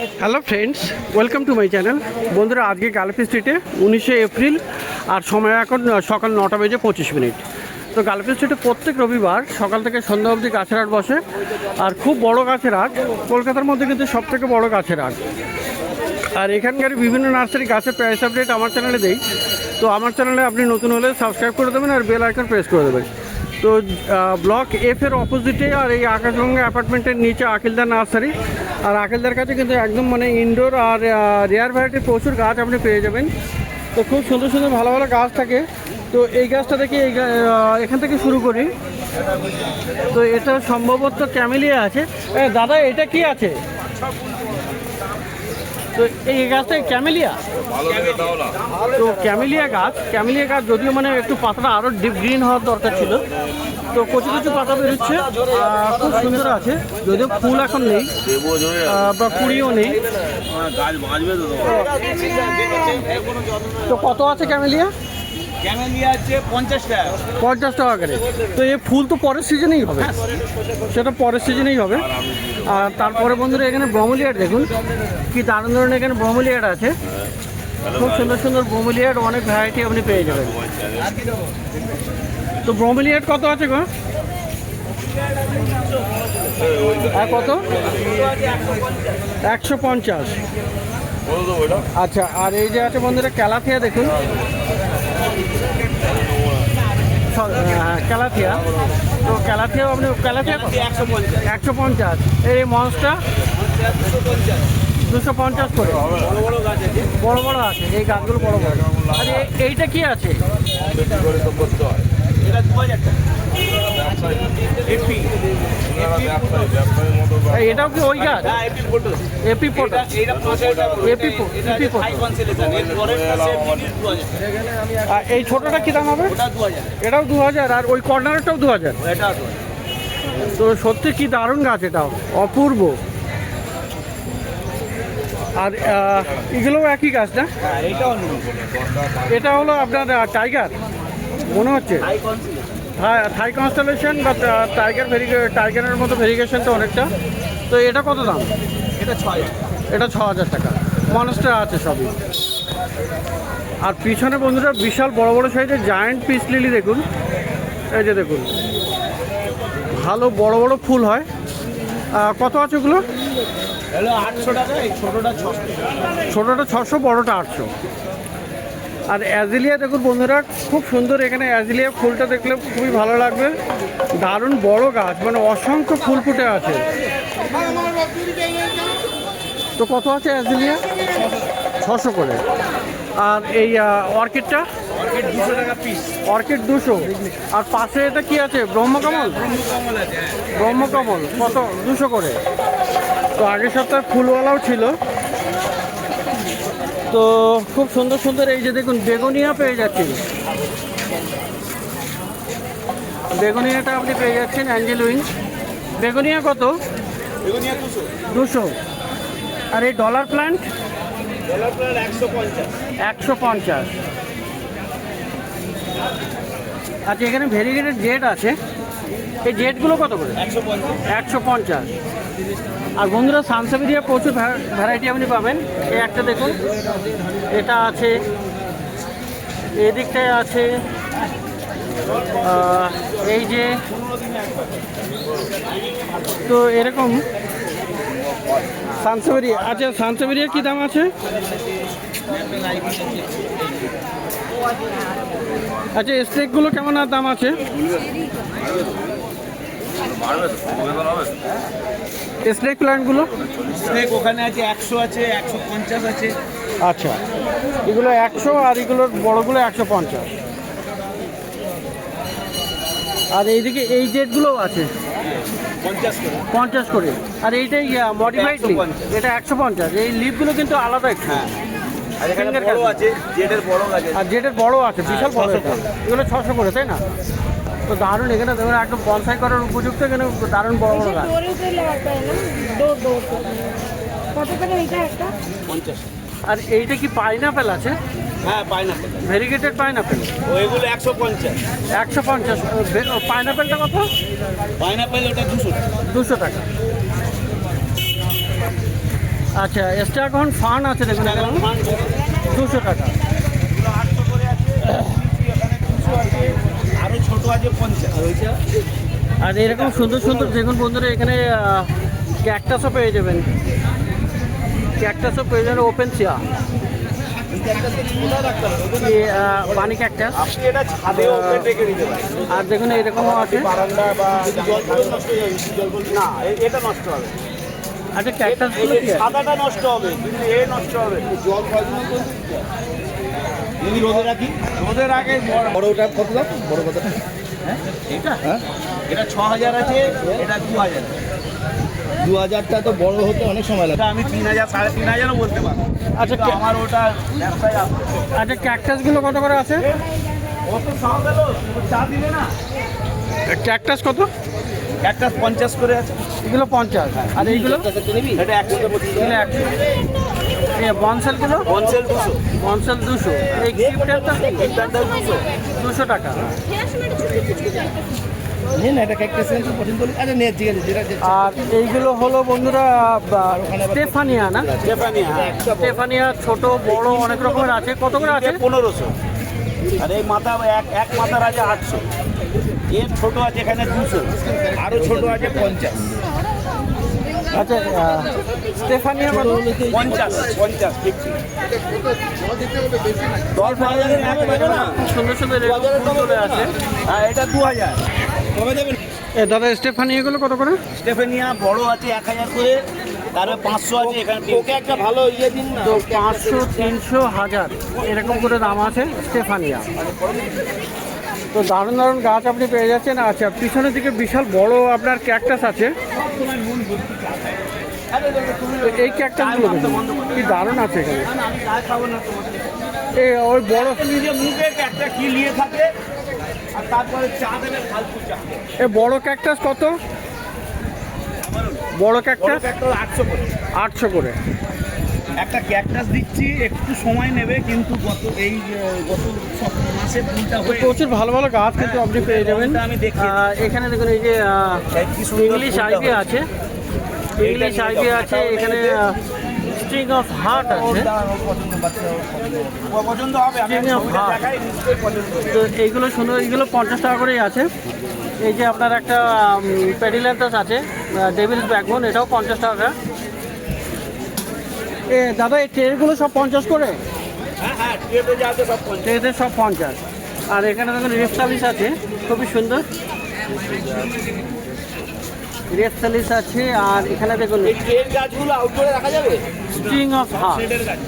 Hello friends, welcome to my channel. বন্ধুরা, আজকে গালফি স্ট্রিটে 19শে এপ্রিল আর সময় এখন সকাল 9:25। তো গালফি স্ট্রিটে প্রত্যেক রবিবার সকাল থেকে সন্ধ্যা অবধি গাছের হাট বসে, আর খুব বড় গাছের হাট। কলকাতার মধ্যে কিন্তু সবথেকে বড় গাছের হাট। আর এখানকার বিভিন্ন নার্সারি গাছের প্রাইস আপডেট আমার চ্যানেলে দেই। তো আমার চ্যানেলে আপনি নতুন হলে সাবস্ক্রাইব করে দেবেন আর বেল আইকন প্রেস করে দেবেন। তো ব্লক এফের অপোজিটে আর এই আকাশগঙ্গা অ্যাপার্টমেন্টের নিচে আকিলদার নার্সারি। আর আকিলদার কাছে কিন্তু একদম ইনডোর আর রেয়ার ভ্যারাইটির প্রচুর গাছ আপনি পেয়ে যাবেন। তো খুব সুন্দর সুন্দর ভালো ভালো গাছ থাকে। তো এই গাছটা দেখে এখান থেকে শুরু করি। তো এটা সম্ভবত ক্যামেলিয়া আছে। দাদা, এটা কি আছে? তো এই গাছটা ক্যামেলিয়া। তো ক্যামেলিয়া গাছ যদিও একটু পাতাটা আরও ডিপ গ্রিন হওয়ার দরকার ছিল। তো কচু কচু পাতা বেরোচ্ছে, খুব সুন্দর আছে। যদিও ফুল এখন নেই বা কুড়িও নেই। তো কত আছে ক্যামেলিয়া? ক্যামেলিয়া আছে 50 টাকা। 50 টাকা করে। তো এই ফুল তো পরের সিজনেই হবে, সেটা পরের সিজনেই হবে। আর তারপরে বন্ধুরা, এখানে ব্রহ্মলিয়াট দেখুন কি দারুণ ধরনের এখানে ব্রহ্মলিয়াট আছে। খুব সুন্দর সুন্দর ব্রহ্মলিয়াট, অনেক ভ্যারাইটি আপনি পেয়ে যাবেন। তো ব্রহ্মলিয়াট কত আছে গো? আর কত? 150। আচ্ছা, আর এই যে আছে বন্ধুরা ক্যালাথিয়া দেখুন, ক্যালাথিয়া। তো ক্যালাথিয়াও আপনি 150। এই মঞ্চটা 250 করে। বড় বড় আছে এই গাছগুলো, বড় বড়। আর এইটা কি আছে? এটাও কি ওই গাছ? এপি পটাস। এই ছোটটা কি দাম হবে? এটাও 2000। আর ওই কর্নারটাও 2000। তো সত্যি কি দারুণ গাছ, এটাও অপূর্ব। আর এগুলোও একই গাছ না? এটা হলো আপনার টাইগার মনে হচ্ছে। হ্যাঁ, থাই কনস্টেলেশন বা টাইগারের মতো ভেরিগেশন তো অনেকটা। তো এটা কত দাম? এটা 6000 টাকা। মনস্টার আছে সবই। আর পিছনে বন্ধুরা বিশাল বড় বড় সাইজের জায়ান্ট পিস লিলি দেখুন। এই যে দেখুন, ভালো বড় বড় ফুল হয়। কত আছে ওগুলো? 800 টাকা। এই ছোটটা 600। ছোটোটা 600, বড়োটা 800। আর অ্যাজিলিয়া দেখুন বন্ধুরা, খুব সুন্দর। এখানে অ্যাজিলিয়া ফুলটা দেখলে খুবই ভালো লাগবে। দারুণ বড় গাছ, অসংখ্য ফুল ফুটে আছে। তো কত আছে অ্যাজিলিয়া? 600 করে। আর এই অর্কিডটা? 200 টাকা পিস। অর্কিড 200। আর পাশে এটা কি আছে? ব্রহ্মকমল। ব্রহ্মকমল কত? 200 করে। তো আগের সপ্তাহে ফুলওয়ালাও ছিল। তো খুব সুন্দর সুন্দর এই যে দেখুন বেগুনিয়া পেয়ে যাচ্ছেন। বেগুনিয়াটা আপনি পেয়ে যাচ্ছেন অ্যাঞ্জেল উইং। বেগুনিয়া কত? 200। আর এই ডলার প্ল্যান্ট? 150। আচ্ছা, এখানে ভেরিগেটেড জেট আছে। এই জেটগুলো কত করে? 150। আর বন্ধুরা, সানসেভেরিয়া প্রচুর ভ্যারাইটি আপনি পাবেন। এই একটা দেখুন, এটা আছে, এই দিকটায় আছে। এই যে, তো এরকম সানসেভেরিয়া। আচ্ছা, সানসেভেরিয়া কী দাম আছে? আচ্ছা, স্টেকগুলো কেমন আর দাম আছে? স্নেক প্ল্যান্টগুলো? স্নেক ওখানে আছে 100 আছে, 150 আছে। আচ্ছা, এগুলো 100 আর এগুলোর বড়গুলো 150। আর এইদিকে এই জেটগুলোও আছে 50 করে। আর এইটাই মডিফাইড লিপ, এটা 150। এই লিপগুলো কিন্তু আলাদা একটু। আর এখানে বড় আছে, জেডের বড় আছে। আর জেটের বড় আছে, বিশাল বড়। এগুলো 600 করে, তাই না? তো দারুণ। এখানে দেখুন একদম বনসাই করার উপযুক্ত। এখানে দারুণ বড় বড় গাছ। আর এইটা কি পাইনাপেল আছে? হ্যাঁ, পাইনাপেল। ভেরিগেটেড পাইনাপেল ওইগুলো 150। 150। পাইনাপেলটা কত? পাইনাপেল ওটা 200 টাকা। 200 টাকা। আচ্ছা স্টারগন ফান আছে দেখুন এখানে 200 টাকা। এগুলো 800 করে আছে, এখানে 200 আছে, আরো ছোট আছে 50। আর এরকম সুন্দর সুন্দর দেখুন বন্ধুরা এখানে ক্যাকটাসও পেয়ে যাবেন, ক্যাকটাসও পেয়ে যাবেন ওপেন চেয়ার, পানি ক্যাকটাস। আপনি এটা ছাদে ওপেন রেখে দিতে পারেন। আর দেখুন এইরকমও আছে। বারান্দা বা জল পড়লে নষ্ট হয়ে যাবে, জল পড়লে না, এটা নষ্ট হবে। আচ্ছা ক্যাকটাস সাদাটা নষ্ট হবে কিন্তু এ নষ্ট হবে জল যদি রোদে রাখি, রোদের আগে বড়টা কত দাম? বড় কত? হ্যাঁ এটা এটা 6000 আছে, এটা 2000। 2000টা তো বড় হতে অনেক সময় লাগে। আমি 3000 3500ও বলতে পারবো। আচ্ছা আমার ওটা ব্যবসায় আছে। আচ্ছা ক্যাকটাসগুলো কত করে আছে? ও তো সব গেল, চা দিবে না। ক্যাকটাস কত? একটা 50 করে আছে, এগুলো 50। আর এইগুলো এটা 125 এগুলো 100। এই বনসেলগুলো বনসেল 200, বনসেল 200। এই গিফটেরটা একটাটা 200 টাকা। নেন এটা ক্যাকটাস এর পছন্দ হলে আচ্ছা নে, ঠিক আছে যেটা আর এইগুলো হলো বন্ধুরা স্টেফানিয়া না? স্টেফানিয়া, স্টেফানিয়া ছোট বড় অনেক রকমের আছে। কত করে আছে? 1500। আর এই মাথা এক মাথার আছে 800। এর ছোট আছে এখানে 200, আরো ছোট আছে 50। আচ্ছা স্টেফানিয়া কত? 50 ঠিক ঠিক। 10,000 এর এক দেবে না, সুন্দর সুন্দর এরকম করে আছে। হ্যাঁ এটা 2000। কবে দেবেন? এ দাদা স্টেফানিয়াগুলো কত করে? স্টেফেনিয়া বড় আছে 1000 করে, তারপরে 500 আছে এখানে। ওকে একটা ভালো ইয়ে দিন না। তো 500 300 1000 এরকম করে দাম আছে স্টেফানিয়া। তো দারুণ দারুণ গাছ আপনি পেয়ে যাচ্ছেন। আচ্ছা পিছনের দিকে বিশাল বড় আপনার ক্যাকটাস আছে। এই ক্যাকটাসগুলো দেখুন, কি দারুণ আছে এখানে। আমি চা খাবো না তোমার। এই ওই বড় নিজে মুখে একটা কি নিয়ে থাকে আর তারপরে চা দেবে ফালতু চা। এই বড় ক্যাকটাস কত? বড় ক্যাকটাস 800 করে। 800 করে। একটা ক্যাকটাস দিচ্ছি, একটু সময় নেবে কিন্তু গত মাসে ফুলটা হয়ে প্রচুর ভালো ভালো গাছ কিন্তু আপনি পেয়ে যাবেন। আমি দেখি এখানে দেখুন এই যে কি সুন্দর ইংলিশ আইভি আছে, ইংলিশ আইভি আছে এখানে। স্ট্রিং অফ হার্ট আছে। পছন্দ হবে, আমি String of ছবিটা heart। দেখাই নিশ্চয়ই পছন্দ হবে। তো এইগুলো সুন্দর, এইগুলো 50 টাকা করেই আছে। এই যে আপনার একটা পেডিল্যান্টাস আছে ডেভিলস ব্যাকবোন, এটাও 50 টাকা। এ দাদা এই ট্রেগুলো সব 50 করে? হ্যাঁ ট্রেতে যাতে সব ট্রেতে সব 50। আর এখানে দেখুন রেস্টালিস আছে খুবই সুন্দর, রেস্টালিস আছে। আর এখানে দেখুন এই ট্রেন গাছগুলো আউটডোরে রাখা যাবে। স্ট্রিং অফ হার্ট, শেডের গাছ।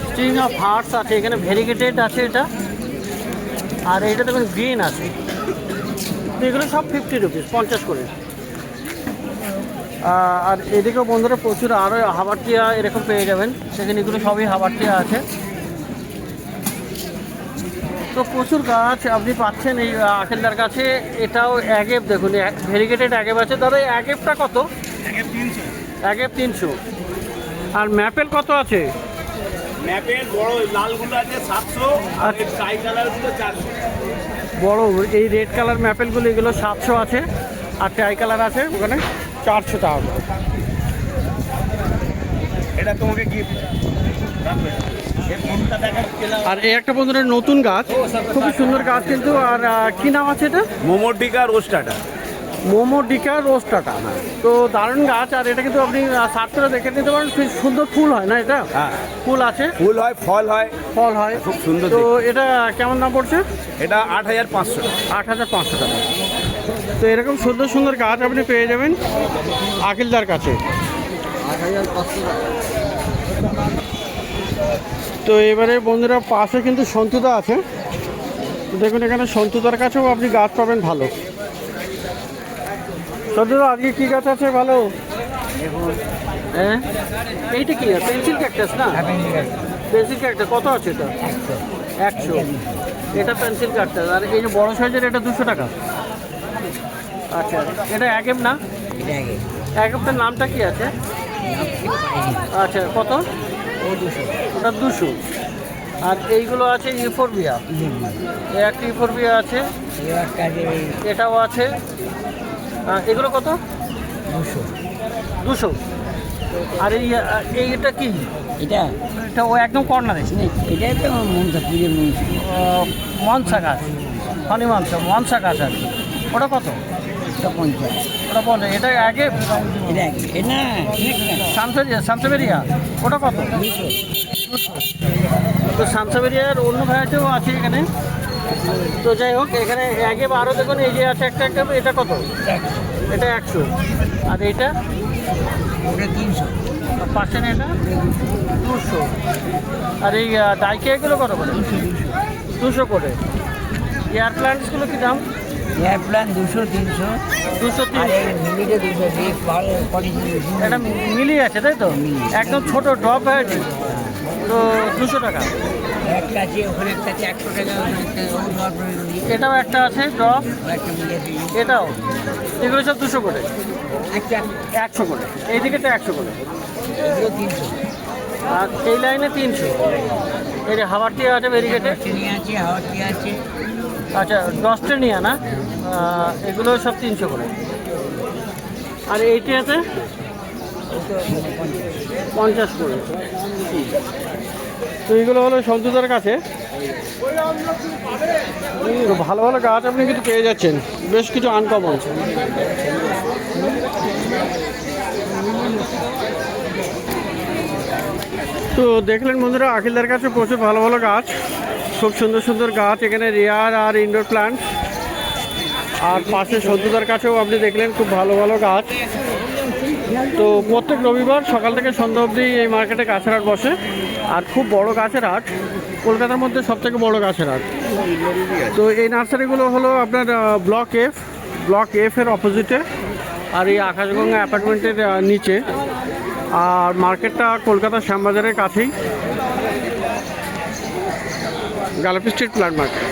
স্ট্রিং অফ হার্টস আছে এখানে, ভেরিগেটেড আছে এটা। আর এটা দেখুন গ্রিন আছে। তো এগুলো সব 50 রুপিস, 50 করে। আর এদিকেও বন্ধুরা প্রচুর আরও হাবারটিয়া এরকম পেয়ে যাবেন, সেখানে এগুলো সবই হাবারটিয়া আছে। তো প্রচুর গাছ আপনি পাচ্ছেন এই আখেলদার কাছে। এটাও অ্যাগেপ দেখুন, ভেরিগেটেড অ্যাগেপ আছে। দাদা এই অ্যাগেপটা কত? অ্যাগেপ 300। আর ম্যাপেল কত আছে? ম্যাপের বড় লালগুলো আছে 700, আর এই ট্রাই কালারগুলো 400। বড় এই রেড কালার ম্যাপেলগুলো এগুলো 700 আছে। আর ট্রাই কালার আছে ওখানে 400 টাকা করে। এটা তোমাকে গিফট। এই ফোনটা দেখা গেলাম। আর এই একটা বন্ধুরা নতুন গাছ, খুবই সুন্দর গাছ কিন্তু। আর কি নাম আছে এটা? মোমোটিকা রোস্টাটা। মোমোডিকা রোস্টাটা। তো দারুণ গাছ। আর এটা কিন্তু আপনি সার্চ করে দেখে নিতে পারেন, সুন্দর ফুল হয় না এটা? হ্যাঁ ফুল আছে, ফুল হয়, ফল হয়, ফল হয়, খুব সুন্দর তো দেখতে। এটা কেমন দাম পড়ছে? এটা 8500। 8500 টাকা। তো এরকম সুন্দর সুন্দর গাছ আপনি পেয়ে যাবেন আকিলদার কাছে। 8500 টাকা। তো এবারে বন্ধুরা পাশে কিন্তু সন্তুদা আছে। দেখুন এখানে সন্তুদার কাছেও আপনি গাছ পাবেন ভালো। সন্তুদা আজকে কি গাছ আছে ভালো? হ্যাঁ এইটা কি পেন্সিল ক্যাকটাস না? পেন্সিল ক্যাকটাস কত আছে এটা? 100। এটা পেন্সিল ক্যাকটাস। আর এই যে বড় সাইজের এটা 200 টাকা। আচ্ছা এটা অ্যাগেপ না? অ্যাগেপটার নামটা কি আছে? আচ্ছা কত? ওটা 200। আর এইগুলো আছে ইউফোরবিয়া, একটা ইউফোরবিয়া আছে, এটাও আছে। এগুলো কত? 200। আর এইটা কি? এটা এটা ও একদম কর্নারে এটাই তো মনসা পুজোর মনসা গাছ, হনি মনসা গাছ আর কি। ওটা কত? এটা 50। ওটা 50। এটা আগে এটা এ না সানসেবেরিয়া ওটা কত? তো সানসেবেরিয়ার অন্য ভ্যারাইটিও আছে এখানে। তো যাই হোক, এখানে আগে আরও দেখুন, এই যে আছে একটা একটা, এটা কত? এটা 100। আর এইটা ওটা 300। পার্সেন্ট এটা 200। আর এই ডাইকিয়াগুলো কত করে? 200 করে। এয়ার প্ল্যান্টসগুলো কি দাম? Air plan 200 300। 200 আর 300। এই মিলিটা 200 বেশ ভালো কোয়ালিটি। এটা মিলি আছে তাই তো? একদম ছোট ড্রপ ভ্যারাইটি, তো 200 টাকা। একটা আছে ওখানে, একটা আছে 100 টাকা, এটাও একটা আছে ড্রপ, একটা মিলি আছে এটাও। এগুলো সব 200 করে, একটা 100 করে। এইদিকে তো 100 করে। এগুলো 300। আর এই লাইনে 300। এই যে হাওয়ারটিয়া আছে ব্যারিকেটে। চিনি আছে, হাওয়াটি আছে। আচ্ছা, ডস্টেনিয়া না, এগুলো সব 300 করে। আর এইটিয়াতে ওটা 50 করে। তো এইগুলো হলো সঞ্জুদার কাছে। তো ভালো ভালো গাছ আপনি কিন্তু পেয়ে যাচ্ছেন, বেশ কিছু আনকমন। তো দেখলেন বন্ধুরা, আখিলদার কাছে প্রচুর ভালো ভালো গাছ, খুব সুন্দর সুন্দর গাছ এখানে, রেয়ার আর ইনডোর প্ল্যান্ট। আর পাশে সঞ্জুদার কাছেও আপনি দেখলেন খুব ভালো ভালো গাছ। তো প্রত্যেক রবিবার সকাল থেকে সন্ধ্যা অবধি এই মার্কেটে গাছের হাট বসে। আর খুব বড় গাছের হাট, কলকাতার মধ্যে সবথেকে বড় গাছের হাট। তো এই নার্সারিগুলো হলো আপনার ব্লক এফ এর অপোজিটে, আর এই আকাশগঙ্গা অ্যাপার্টমেন্টের নিচে। আর মার্কেটটা কলকাতার শ্যামবাজারের কাছেই, গালাপি স্ট্রিট প্ল্যান্ট মার্কেট।